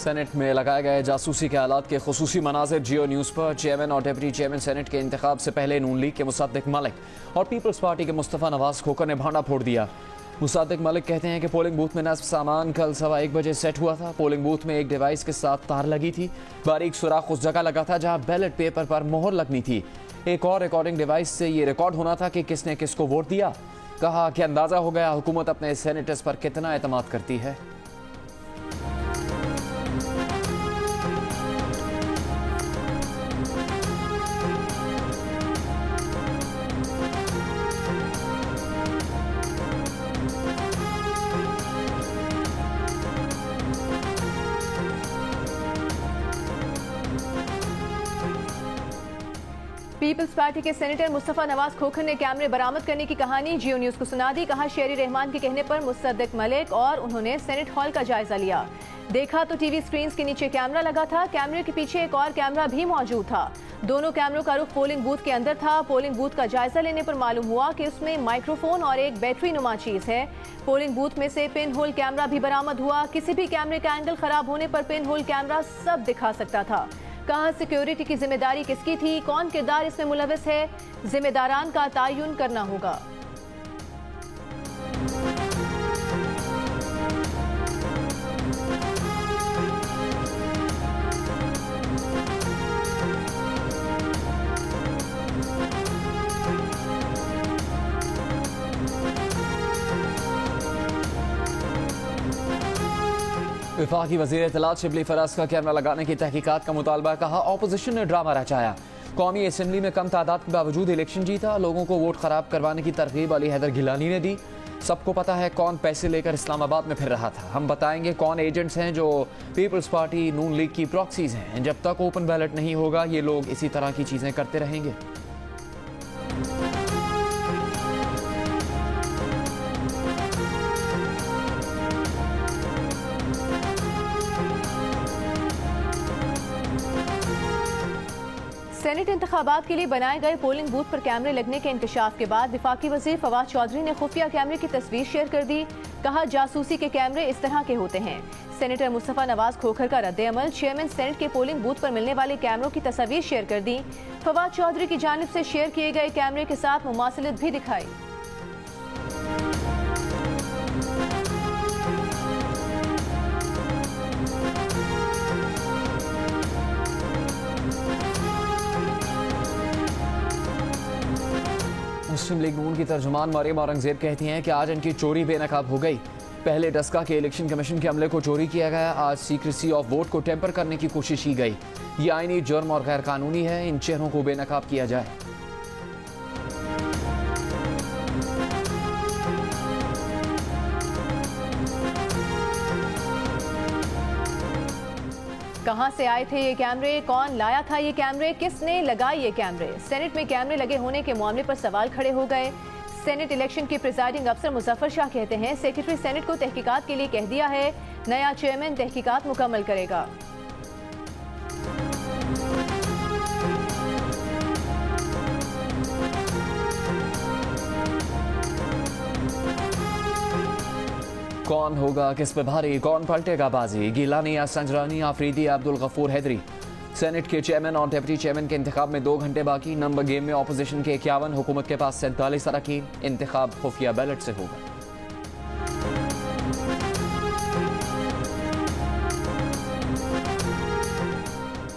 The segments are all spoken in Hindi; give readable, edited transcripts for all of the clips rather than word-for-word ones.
सेनेट में लगाए गए जासूसी के हालात के खुसूसी मनाजिर जियो न्यूज़ पर। चेयरमैन और डिप्टी चेयरमैन सेनेट के इंतखाब से पहले नून लीग के मुसद्दिक मलिक और पीपल्स पार्टी के मुस्तफ़ा नवाज खोखर ने भांडा फोड़ दिया। मुसद्दिक मलिक कहते हैं कि पोलिंग बूथ में नस्ब सामान कल 1:15 बजे सेट हुआ था। पोलिंग बूथ में एक डिवाइस के साथ तार लगी थी। बारीक सुराख उस जगह लगा था जहां बैलेट पेपर पर मोहर लगनी थी। एक और रिकॉर्डिंग डिवाइस से ये रिकॉर्ड होना था कि किसने किसको वोट दिया। कहा कि अंदाजा हो गया हुकूमत अपने सेनेटर्स पर कितना एतमाद करती है। पीपल्स पार्टी के सेनेटर मुस्तफ़ा नवाज खोखर ने कैमरे बरामद करने की कहानी जियो न्यूज़ को सुना दी। कहा शेरी रहमान के कहने पर मुसद्दिक मलिक और उन्होंने सेनेट हॉल का जायजा लिया। देखा तो टीवी स्क्रीन के नीचे कैमरा लगा था। कैमरे के पीछे एक और कैमरा भी मौजूद था। दोनों कैमरों का रुख पोलिंग बूथ के अंदर था। पोलिंग बूथ का जायजा लेने पर मालूम हुआ कि उसमें माइक्रोफोन और एक बैटरी नुमा चीज है। पोलिंग बूथ में से पिन होल कैमरा भी बरामद हुआ। किसी भी कैमरे का एंगल खराब होने पर पिन होल कैमरा सब दिखा सकता था। कहा सिक्योरिटी की जिम्मेदारी किसकी थी, कौन किरदार इसमें मुलविस है, जिम्मेदारान का तयन करना होगा। वफाकी वज़ीर इत्तलात शिबली फराज का कैमरा लगाने की तहकीकात का मुतालबा। कहा ऑपोजिशन ने ड्रामा रचाया। कौमी असम्बली में कम तादाद के बावजूद इलेक्शन जीता। लोगों को वोट खराब करवाने की तरगीब अली हैदर गिलानी ने दी। सबको पता है कौन पैसे लेकर इस्लामाबाद में फिर रहा था। हम बताएंगे कौन एजेंट्स हैं जो पीपल्स पार्टी नून लीग की प्रॉक्सीज हैं। जब तक ओपन बैलेट नहीं होगा ये लोग इसी तरह की चीजें करते रहेंगे। सेनेट इंतखाबात के लिए बनाए गए पोलिंग बूथ पर कैमरे लगने के इंकशाफ के बाद वफाकी वजीर फवाद चौधरी ने खुफिया कैमरे की तस्वीर शेयर कर दी। कहा जासूसी के कैमरे इस तरह के होते हैं। सेनेटर मुस्तफ़ा नवाज खोखर का रद्द अमल। चेयरमैन सेनेट के पोलिंग बूथ पर मिलने वाले कैमरों की तस्वीर शेयर कर दी। फवाद चौधरी की जानिब से शेयर किए गए कैमरे के साथ मुमासिलत भी दिखाई। मुस्लिम लीग नून की तर्जुमान मरियम औरंगजेब कहती हैं कि आज इनकी चोरी बेनकाब हो गई। पहले डस्का के इलेक्शन कमीशन के अमले को चोरी किया गया। आज सीक्रेसी ऑफ वोट को टेम्पर करने की कोशिश की गई। ये आईनी जुर्म और गैर कानूनी है। इन चेहरों को बेनकाब किया जाए। कहां से आए थे ये कैमरे, कौन लाया था ये कैमरे, किसने लगाए ये कैमरे। सेनेट में कैमरे लगे होने के मामले पर सवाल खड़े हो गए। सेनेट इलेक्शन के प्रिजाइडिंग अफसर मुजफ्फर शाह कहते हैं सेक्रेटरी सेनेट को तहकीकात के लिए कह दिया है। नया चेयरमैन तहकीकात मुकम्मल करेगा। कौन होगा किस पे भारी, कौन पलटेगा बाजी। गिलानी या संजरानी, आफरीदी या अब्दुल गफूर हैदरी। सेनेट के चेयरमैन और डिप्टी चेयरमैन के इंतखाब में 2 घंटे बाकी। नंबर गेम में ऑपोजिशन के 51, हुकूमत के पास 47 अरकान। इंतखाब खुफिया बैलेट से होगा।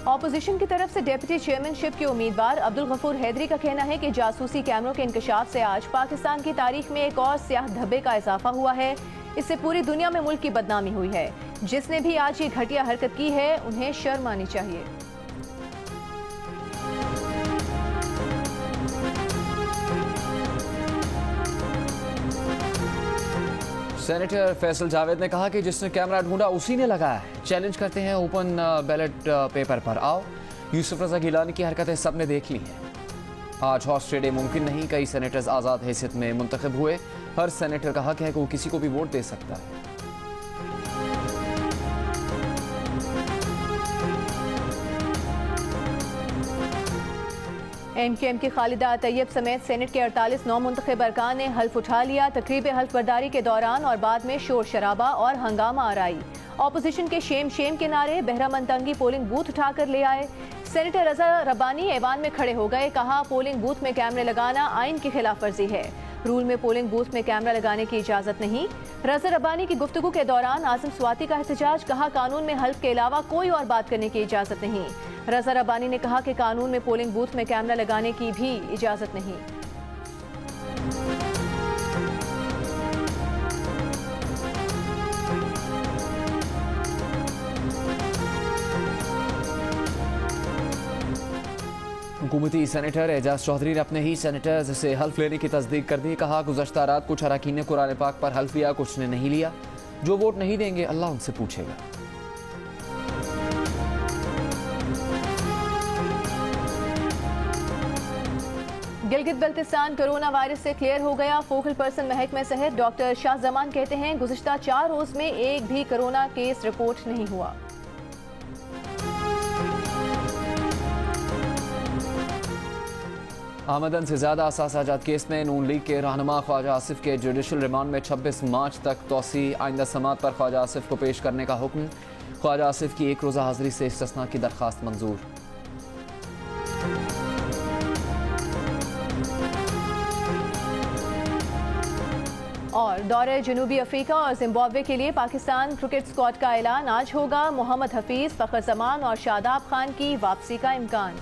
ऑपोजिशन की तरफ से डिप्टी चेयरमैनशिप के उम्मीदवार अब्दुल गफूर हैदरी का कहना है कि जासूसी कैमरों के इंकशाफ से आज पाकिस्तान की तारीख में एक और स्याह धब्बे का इजाफा हुआ है। इससे पूरी दुनिया में मुल्क की बदनामी हुई है। जिसने भी आज ये घटिया हरकत की है उन्हें शर्म आनी चाहिए। सेनेटर फैसल जावेद ने कहा कि जिसने कैमरा ढूंढा उसी ने लगाया है। चैलेंज करते हैं ओपन बैलेट पेपर पर। आओ, यूसुफ रजा गिलानी की हरकतें सबने देख ली हैं। आज हॉर्स ट्रेडिंग मुमकिन नहीं। कई सेनेटर्स आज़ाद हैसियत में मुंतखब हुए। हर सेनेटर का हक है कि वो किसी को भी वोट दे सकता है। MQM की खालिदा तैयब समेत सेनेट के 48 नौमुंतखब अरकान ने हल्फ उठा लिया। तकरीब हल्फ बर्दारी के दौरान और बाद में शोर शराबा और हंगामा आराई। ऑपोजिशन के शेम शेम के नारे, बहरामंद तंगी पोलिंग बूथ उठाकर ले आए। सेनेटर रजा रब्बानी ऐवान में खड़े हो गए। कहा, पोलिंग बूथ में कैमरे लगाना आइन की खिलाफ वर्जी है। रूल में पोलिंग बूथ में कैमरा लगाने की इजाजत नहीं। रजा रब्बानी की गुफ्तगू के दौरान आजम स्वाति का एहतजाज। कहा, कानून में हल्फ के अलावा कोई और बात करने की इजाजत नहीं। रजा रब्बानी ने कहा कि कानून में पोलिंग बूथ में कैमरा लगाने की भी इजाजत नहीं। हुकूमती सेनेटर एजाज चौधरी ने अपने ही सेनेटर्स से हल्फ लेने की तस्दीक कर दी। कहा, गुज़श्ता रात कुछ अरकान ने कुरान पाक पर हल्फ लिया, कुछ ने नहीं लिया। जो वोट नहीं देंगे अल्लाह उनसे पूछेगा। गिलगित बल्तिस्तान कोरोना वायरस से क्लियर हो गया। फोकल पर्सन महकमे सहित डॉक्टर शाह जमान कहते हैं, गुज़िश्ता 4 रोज में एक भी कोरोना केस रिपोर्ट नहीं हुआ। आमदन से ज्यादा असासाजात केस में नून लीग के रहनुमा ख्वाजा आसिफ के जुडिशल रिमांड में 26 मार्च तक तोसी। आइंदा समात पर ख्वाजा आसिफ को पेश करने का हुक्म। ख्वाजा आसिफ की 1 रोज़ा हाजिरी से इस्तिस्ना की दरख्वास्त मंजूर। और दौरे जनूबी अफ्रीका और जिम्बाब्वे के लिए पाकिस्तान क्रिकेट स्क्वाड का ऐलान आज होगा। मोहम्मद हफीज, फखर जमान और शादाब खान की वापसी का इम्कान।